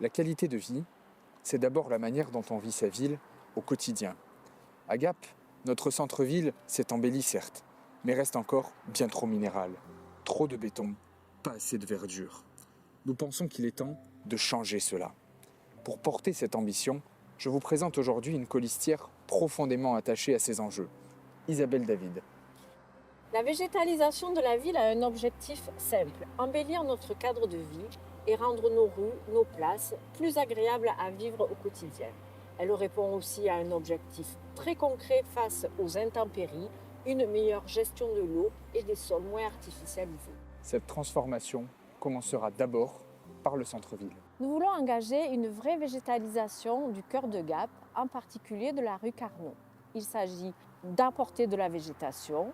La qualité de vie, c'est d'abord la manière dont on vit sa ville au quotidien. À Gap, notre centre-ville s'est embelli certes, mais reste encore bien trop minéral. Trop de béton, pas assez de verdure. Nous pensons qu'il est temps de changer cela. Pour porter cette ambition, je vous présente aujourd'hui une colistière profondément attachée à ces enjeux, Isabelle David. La végétalisation de la ville a un objectif simple, embellir notre cadre de vie et rendre nos rues, nos places plus agréables à vivre au quotidien. Elle répond aussi à un objectif très concret face aux intempéries, une meilleure gestion de l'eau et des sols moins artificialisés. Cette transformation commencera d'abord par le centre-ville. Nous voulons engager une vraie végétalisation du cœur de Gap, en particulier de la rue Carnot. Il s'agit d'apporter de la végétation,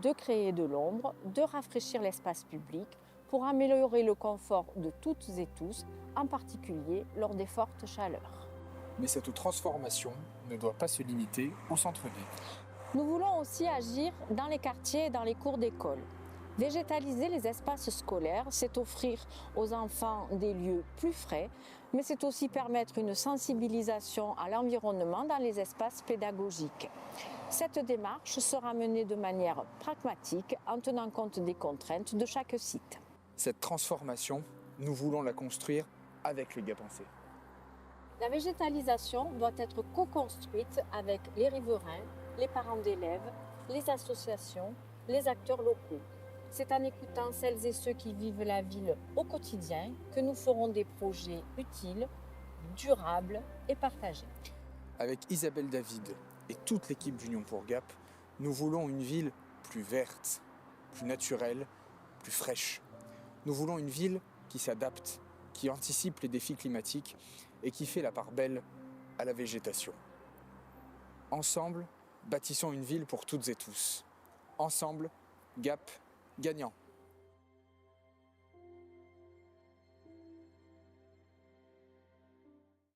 de créer de l'ombre, de rafraîchir l'espace public pour améliorer le confort de toutes et tous, en particulier lors des fortes chaleurs. Mais cette transformation ne doit pas se limiter au centre-ville. Nous voulons aussi agir dans les quartiers et dans les cours d'école. Végétaliser les espaces scolaires, c'est offrir aux enfants des lieux plus frais, mais c'est aussi permettre une sensibilisation à l'environnement dans les espaces pédagogiques. Cette démarche sera menée de manière pragmatique en tenant compte des contraintes de chaque site. Cette transformation, nous voulons la construire avec les Gapençais. La végétalisation doit être co-construite avec les riverains, les parents d'élèves, les associations, les acteurs locaux. C'est en écoutant celles et ceux qui vivent la ville au quotidien que nous ferons des projets utiles, durables et partagés. Avec Isabelle David et toute l'équipe d'Union pour Gap, nous voulons une ville plus verte, plus naturelle, plus fraîche. Nous voulons une ville qui s'adapte, qui anticipe les défis climatiques et qui fait la part belle à la végétation. Ensemble, bâtissons une ville pour toutes et tous. Ensemble, Gap gagnant.